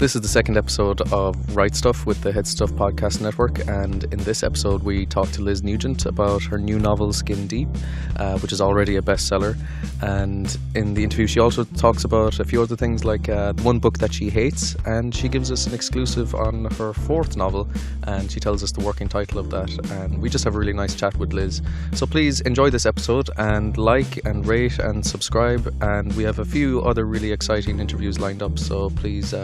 This is the second episode of WriteStuff with the HeadStuff Podcast Network, and in this episode we talk to Liz Nugent about her new novel Skin Deep, which is already a bestseller. And in the interview she also talks about a few other things like one book that she hates, and she gives us an exclusive on her fourth novel, and she tells us the working title of that. And we just have a really nice chat with Liz. So please enjoy this episode and like and rate and subscribe, and we have a few other really exciting interviews lined up, so please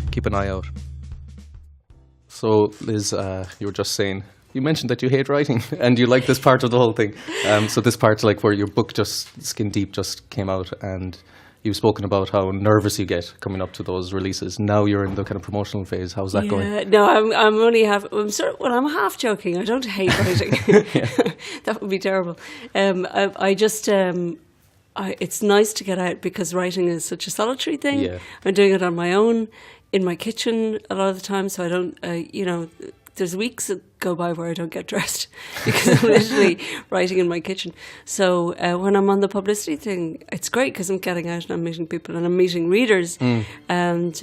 keep an eye out. So Liz, you were just saying, you mentioned that you hate writing and you like this part of the whole thing. So this part, like where your book Skin Deep just came out, and you've spoken about how nervous you get coming up to those releases. Now you're in the kind of promotional phase. How's that going? No, I'm only half. I'm half joking. I don't hate writing. That would be terrible. It's nice to get out because writing is such a solitary thing. Yeah. I'm doing it on my own in my kitchen a lot of the time, so I don't. There's weeks that go by where I don't get dressed because I'm literally writing in my kitchen. So when I'm on the publicity thing, it's great because I'm getting out and I'm meeting people and I'm meeting readers, and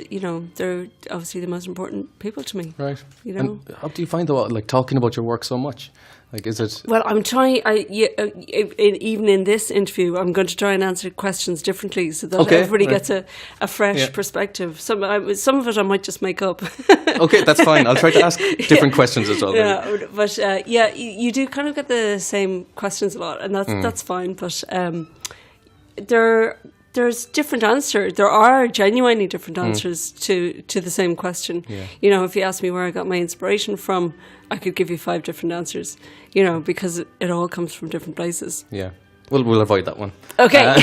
they're obviously the most important people to me. Right. And how do you find though, like talking about your work so much? Like, is it? Well, I'm trying. Even in this interview, I'm going to try and answer questions differently so that everybody gets a fresh perspective. Some of it I might just make up. Okay, that's fine. I'll try to ask different questions as well. Yeah, but you do kind of get the same questions a lot, and that's fine. But there's different answers. There are genuinely different answers to the same question. Yeah. If you ask me where I got my inspiration from, I could give you 5 different answers. Because it all comes from different places. Yeah. We'll avoid that one. Okay.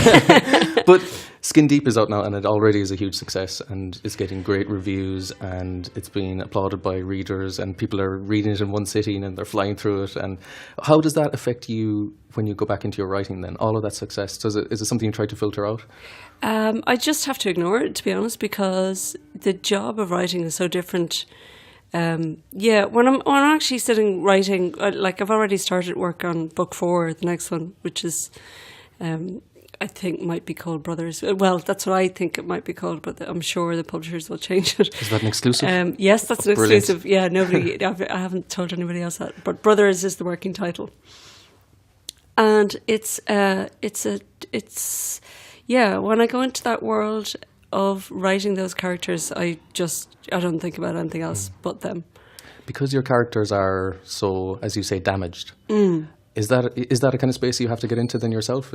But Skin Deep is out now, and it already is a huge success, and it's getting great reviews, and it's being applauded by readers, and people are reading it in one sitting and they're flying through it. And how does that affect you when you go back into your writing then? All of that success, is it something you try to filter out? I just have to ignore it, to be honest, because the job of writing is so different. When I'm actually sitting writing, like I've already started work on book 4, the next one, which is I think might be called Brothers. Well, that's what I think it might be called, but I'm sure the publishers will change it. Is that an exclusive? Yes, that's an Brilliant. exclusive. Yeah, I haven't told anybody else that. But Brothers is the working title, and it's when I go into that world of writing those characters, I don't think about anything else but them. Because your characters are so, as you say, damaged. Is that a kind of space you have to get into then yourself?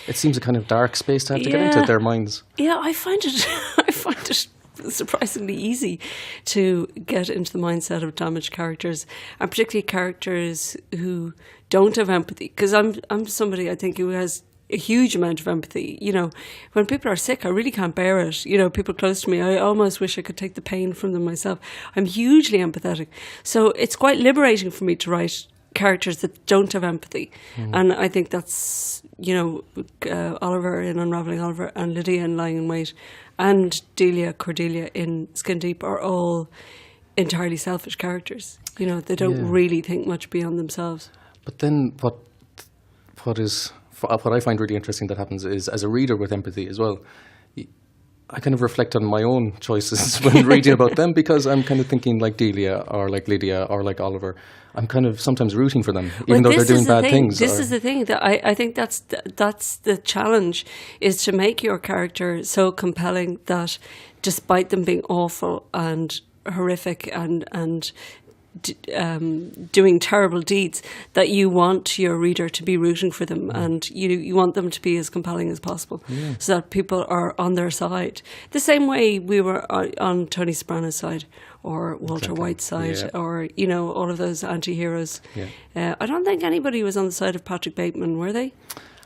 It seems a kind of dark space to have to get into their minds. Yeah, I find it surprisingly easy to get into the mindset of damaged characters, and particularly characters who don't have empathy. Because I'm somebody, I think, who has a huge amount of empathy. When people are sick, I really can't bear it. People close to me, I almost wish I could take the pain from them myself. I'm hugely empathetic. So it's quite liberating for me to write characters that don't have empathy. And I think that's, Oliver in Unravelling Oliver and Lydia in Lying in Wait and Cordelia in Skin Deep are all entirely selfish characters. They don't really think much beyond themselves. But then what I find really interesting that happens is, as a reader with empathy as well, I kind of reflect on my own choices when reading about them, because I'm kind of thinking like Delia or like Lydia or like Oliver. I'm kind of sometimes rooting for them, even though they're doing bad things. This is the thing that I think that's the challenge, is to make your character so compelling that despite them being awful and horrific and doing terrible deeds, that you want your reader to be rooting for them, and you want them to be as compelling as possible, so that people are on their side. The same way we were on Tony Soprano's side, or Walter White's side, or all of those anti-heroes. I don't think anybody was on the side of Patrick Bateman, were they?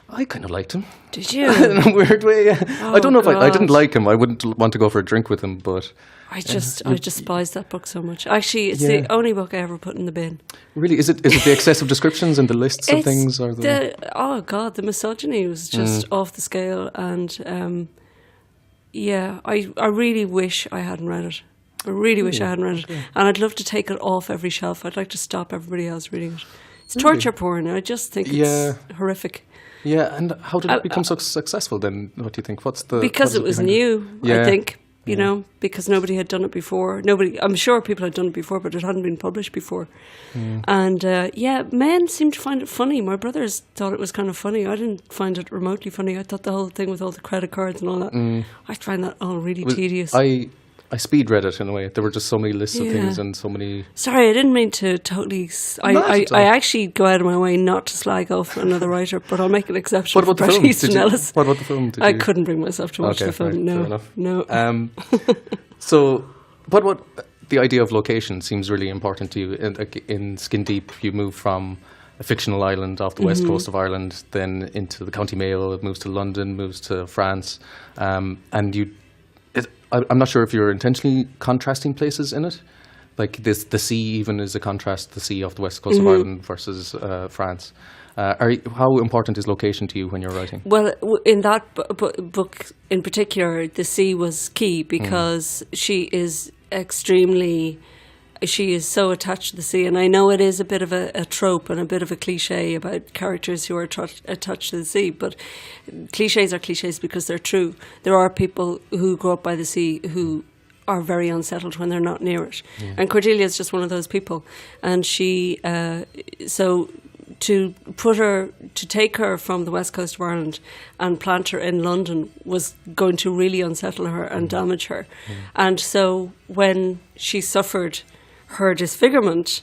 I kind of liked him. Did you? In a weird way. Oh, I don't know if I didn't like him. I wouldn't want to go for a drink with him, but I despise that book so much. Actually, it's the only book I ever put in the bin. Really? Is it the excessive descriptions and the lists of things? Or the misogyny was just off the scale, and I really wish I hadn't read it. I really wish I hadn't read it, and I'd love to take it off every shelf. I'd like to stop everybody else reading it. It's torture porn. I just think it's horrific. Yeah, and how did it become so successful then? What do you think? Because it was new, I think. you know, because nobody had done it before. I'm sure people had done it before, but it hadn't been published before. And men seemed to find it funny. My brothers thought it was kind of funny. I didn't find it remotely funny. I thought the whole thing with all the credit cards and all that, I find that all really tedious. I speed read it in a way. There were just so many lists of things and so many... Sorry, I didn't mean to totally... I actually go out of my way not to slag off another writer, but I'll make an exception for Bret Easton Ellis. What about the film? I couldn't bring myself to watch the film. Right, no, fair enough. No. So, what the idea of location seems really important to you. In Skin Deep, you move from a fictional island off the west coast of Ireland, then into the County Mayo. It moves to London, moves to France, and you... I'm not sure if you're intentionally contrasting places in it. Like the sea even is a contrast, the sea off the west coast of Ireland versus France. How important is location to you when you're writing? Well, in that book in particular, the sea was key because she is so attached to the sea. And I know it is a bit of a trope and a bit of a cliche about characters who are attached to the sea, but cliches are cliches because they're true. There are people who grow up by the sea who are very unsettled when they're not near it. Yeah. And Cordelia is just one of those people. And she, to take her from the west coast of Ireland and plant her in London was going to really unsettle her and damage her. And so when she suffered her disfigurement,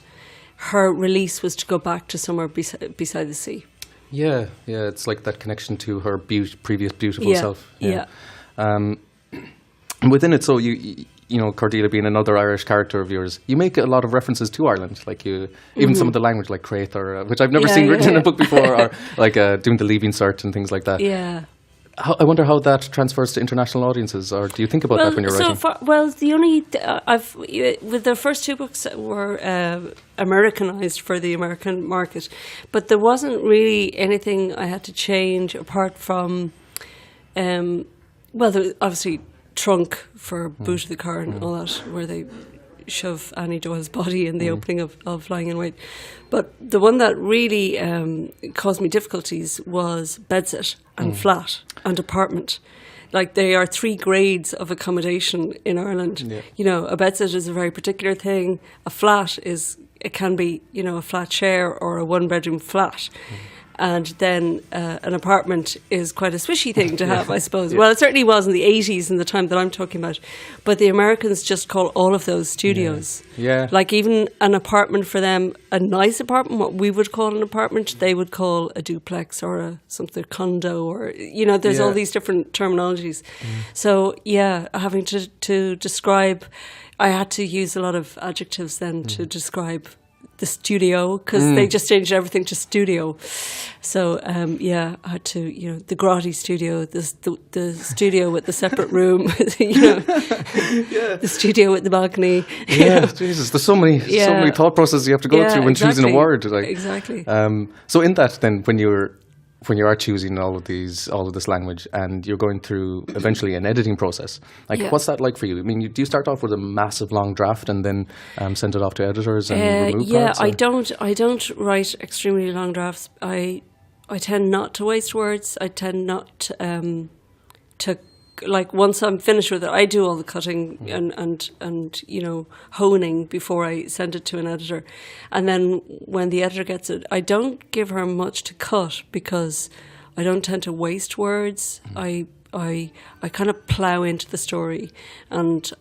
her release was to go back to somewhere beside the sea. Yeah, it's like that connection to her previous beautiful self. Yeah. And within it, so you know, Cordelia being another Irish character of yours, you make a lot of references to Ireland, like even some of the language, like Crayth, or which I've never seen written in a book before, or like doing the Leaving Cert and things like that. Yeah. I wonder how that transfers to international audiences, or do you think about that when you're writing? With the first two books were Americanized for the American market, but there wasn't really anything I had to change apart from, there was obviously Trunk for Boot of the Car and all that, where they shove Annie Doyle's body in the opening of Lying in Wait. But the one that really caused me difficulties was bedsit and flat and apartment. Like, they are three grades of accommodation in Ireland. Yeah. You know, a bedsit is a very particular thing. A flat can be, you know, a flat share or a one-bedroom flat. And then an apartment is quite a swishy thing to have, I suppose. Yeah. Well, it certainly was in the 80s, in the time that I'm talking about. But the Americans just call all of those studios. Yeah. Like, even an apartment for them, a nice apartment, what we would call an apartment, they would call a duplex or a condo, or, you know, there's all these different terminologies. So, having to describe, I had to use a lot of adjectives then to describe the studio, because they just changed everything to studio. So I had to, you know, the grotty studio, the studio with the separate room, you know, the studio with the balcony. Yeah, Jesus, there's so many thought processes you have to go through when choosing a word. Like, exactly. So in that, then, when you are choosing all of this language, and you're going through eventually an editing process, like what's that like for you? I mean, do you start off with a massive long draft and then send it off to editors and remove parts? I don't write extremely long drafts. I tend not to waste words. I tend not to like, once I'm finished with it, I do all the cutting and you know, honing before I send it to an editor. And then when the editor gets it, I don't give her much to cut because I don't tend to waste words. I kind of plough into the story, and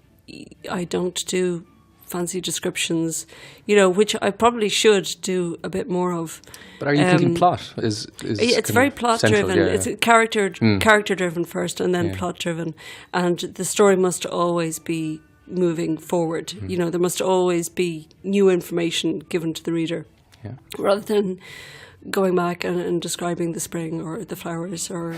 I don't do fancy descriptions, you know, which I probably should do a bit more of. But are you thinking plot? It's very plot driven. Yeah. It's character driven first, and then plot driven. And the story must always be moving forward. You know, there must always be new information given to the reader, rather than going back and describing the spring or the flowers or.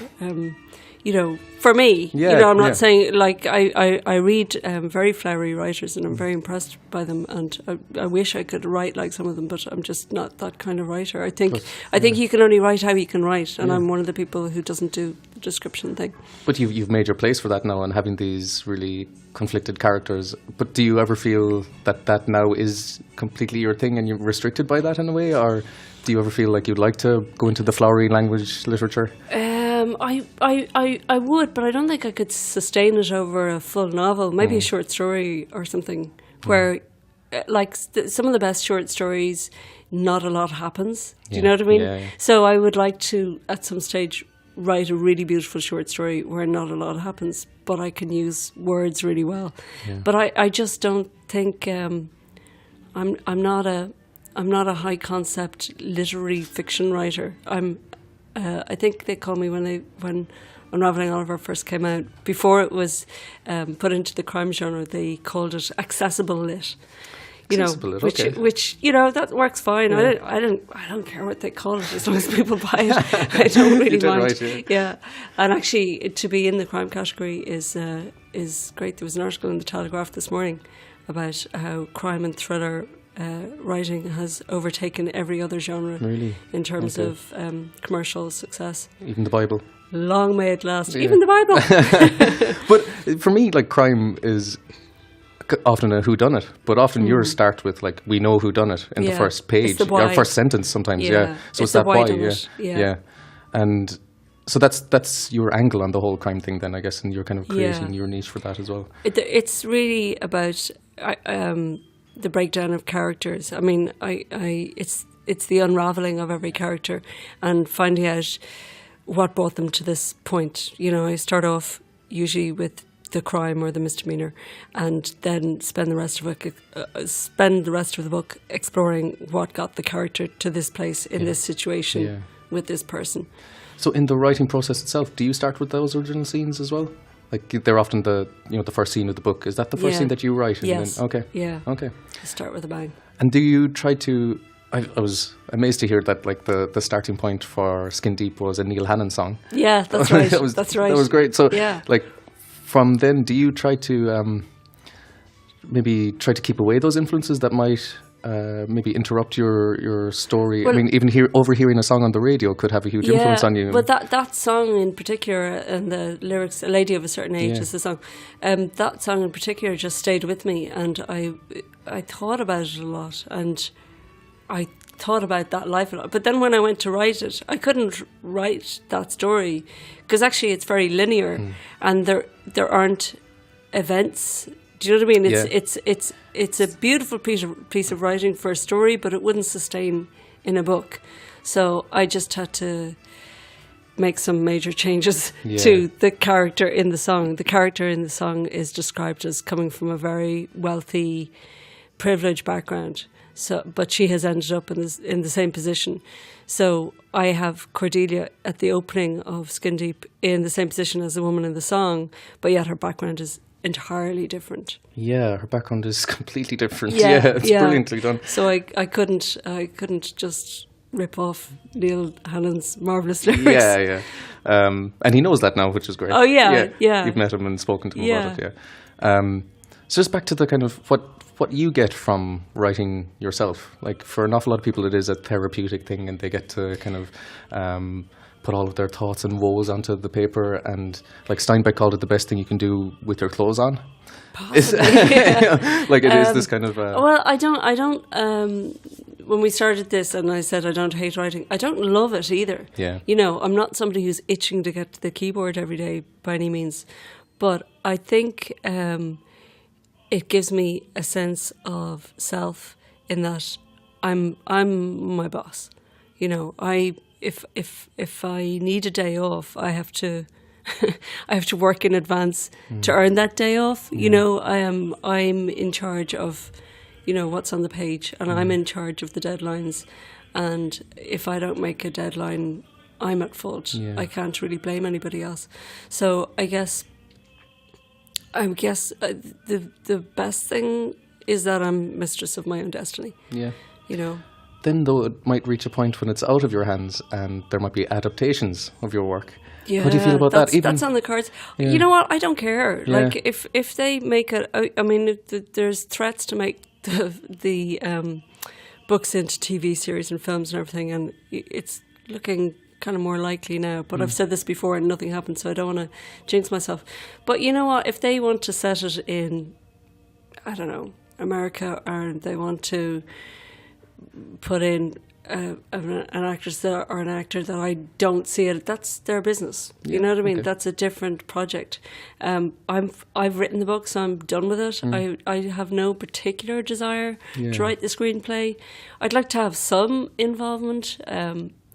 You know, for me, you know, I'm not saying, like, I read very flowery writers, and I'm very impressed by them, and I wish I could write like some of them, but I'm just not that kind of writer. I think you can only write how you can write, and I'm one of the people who doesn't do the description thing. But you've made your place for that now, and having these really conflicted characters. But do you ever feel that now is completely your thing, and you're restricted by that in a way, or do you ever feel like you'd like to go into the flowery language literature? I would, but I don't think I could sustain it over a full novel. Maybe a short story or something where, some of the best short stories, not a lot happens. Do you know what I mean? Yeah. So I would like to, at some stage, write a really beautiful short story where not a lot happens, but I can use words really well. Yeah. But I just don't think I'm not a high concept literary fiction writer. I think they called me when Unravelling Oliver first came out. Before it was put into the crime genre, they called it accessible lit. Which that works fine. Yeah. I don't care what they call it as long as people buy it. I don't really mind. Right, yeah, and actually, to be in the crime category is great. There was an article in the Telegraph this morning about how crime and thriller writing has overtaken every other genre. Really? In terms of commercial success. Even the Bible. Long may it last. Yeah. Even the Bible. But for me, crime is often a whodunit, but often yours start with we know who done it in the first page or first sentence sometimes. So it's that why. Yeah. And so that's your angle on the whole crime thing then, I guess, and you're kind of creating your niche for that as well. It's really about the breakdown of characters. I mean, it's the unraveling of every character and finding out what brought them to this point. I start off usually with the crime or the misdemeanor, and then spend the rest of the book exploring what got the character to this place in this situation with this person. So in the writing process itself, do you start with those original scenes as well? They're often the first scene of the book. Is that the first scene that you write? Yes. Okay. Yeah. Okay. Start with a bang. And do you try to? I was amazed to hear that the starting point for Skin Deep was a Neil Hannon song. Yeah, that's right. That's right. That was great. So from then, do you try to maybe try to keep away those influences that might maybe interrupt your story? Well, I mean, even overhearing a song on the radio could have a huge influence on you. But that song in particular, and the lyrics, "A Lady of a Certain Age" is the song. That song in particular just stayed with me, and I thought about it a lot, and I thought about that life a lot. But then when I went to write it, I couldn't write that story because actually it's very linear, and there aren't events. Do you know what I mean? It's a beautiful piece of writing for a story, but it wouldn't sustain in a book. So I just had to make some major changes to the character in the song. The character in the song is described as coming from a very wealthy, privileged background. But she has ended up in the same position. So I have Cordelia at the opening of Skin Deep in the same position as the woman in the song, but yet her background is entirely different. Yeah, her background is completely different. It's brilliantly done. So I couldn't just rip off Neil Hannon's marvellous lyrics. Yeah. And he knows that now, which is great. Oh yeah. You've met him and spoken to him about it. So just back to the kind of what you get from writing yourself. For an awful lot of people, it is a therapeutic thing, and they get to kind of put all of their thoughts and woes onto the paper. And Steinbeck called it the best thing you can do with your clothes on. Possibly. It is this kind of. Well, I don't. When we started this, and I said I don't hate writing, I don't love it either. Yeah. I'm not somebody who's itching to get to the keyboard every day by any means, but I think. It gives me a sense of self in that I'm my boss. If I need a day off, I have to work in advance to earn that day off. I'm in charge of what's on the page, and I'm in charge of the deadlines. And if I don't make a deadline, I'm at fault. Yeah. I can't really blame anybody else. So I guess the best thing is that I'm mistress of my own destiny. Yeah. Then, though, it might reach a point when it's out of your hands and there might be adaptations of your work. Yeah. How do you feel about that? That's on the cards. Yeah. You know what? I don't care. Yeah. If they make it, I mean, there's threats to make the books into TV series and films and everything, and it's looking kind of more likely now, but I've said this before and nothing happened, so I don't want to jinx myself. But you know what, if they want to set it in, I don't know, America, or they want to put in an actress or an actor that I don't see it, that's their business. You know what I mean? Okay. That's a different project. I've written the book, so I'm done with it. I have no particular desire to write the screenplay. I'd like to have some involvement,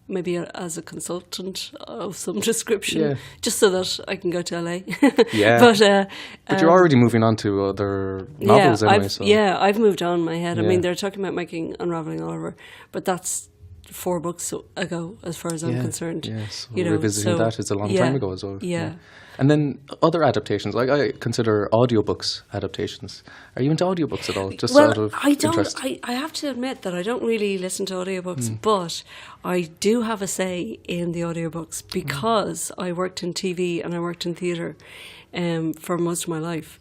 maybe as a consultant of some description, just so that I can go to LA. But you're already moving on to other novels anyway. I've moved on in my head. I mean, they're talking about making Unraveling Oliver, but that's 4 books ago, as far as I'm concerned. Yes, revisiting that is a long time ago as well. Yeah. And then other adaptations, like I consider audiobooks adaptations. Are you into audiobooks at all? Just out of interest? I have to admit that I don't really listen to audiobooks, but I do have a say in the audiobooks because I worked in TV and I worked in theatre for most of my life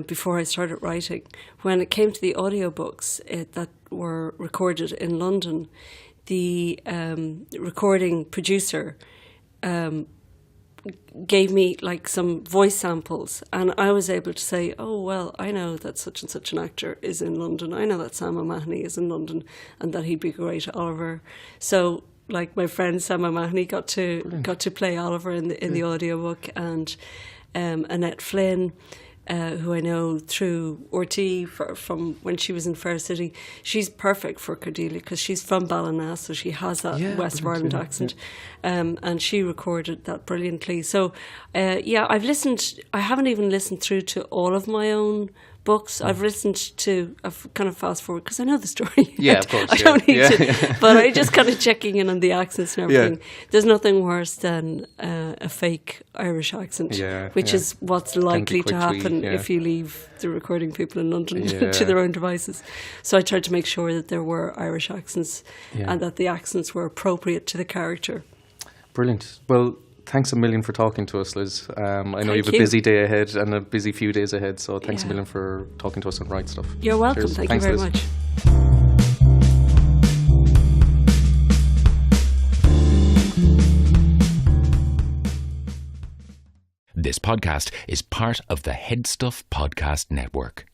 before I started writing. When it came to the audiobooks that were recorded in London, the recording producer gave me like some voice samples, and I was able to say, oh well, I know that such and such an actor is in London, I know that Sam O'Mahony is in London and that he'd be great Oliver. So like my friend Sam O'Mahony got to play Oliver in the audiobook, and Annette Flynn, who I know through RT from when she was in Fair City. She's perfect for Cordelia because she's from Ballina, so she has that West of Ireland accent. And she recorded that brilliantly. So, I've listened. I haven't even listened through to all of my own books. I've kind of fast forward because I know the story. Yeah, of course. I don't need to, but I just kind of checking in on the accents and everything. There's nothing worse than a fake Irish accent, which is what's likely to happen if you leave the recording people in London to their own devices. So I tried to make sure that there were Irish accents and that the accents were appropriate to the character. Brilliant. Well, thanks a million for talking to us, Liz. I know you have a busy day ahead and a busy few days ahead, so thanks a million for talking to us on WriteStuff. You're welcome. Cheers. Thanks, you very Liz. much. This podcast is part of the HeadStuff Podcast Network.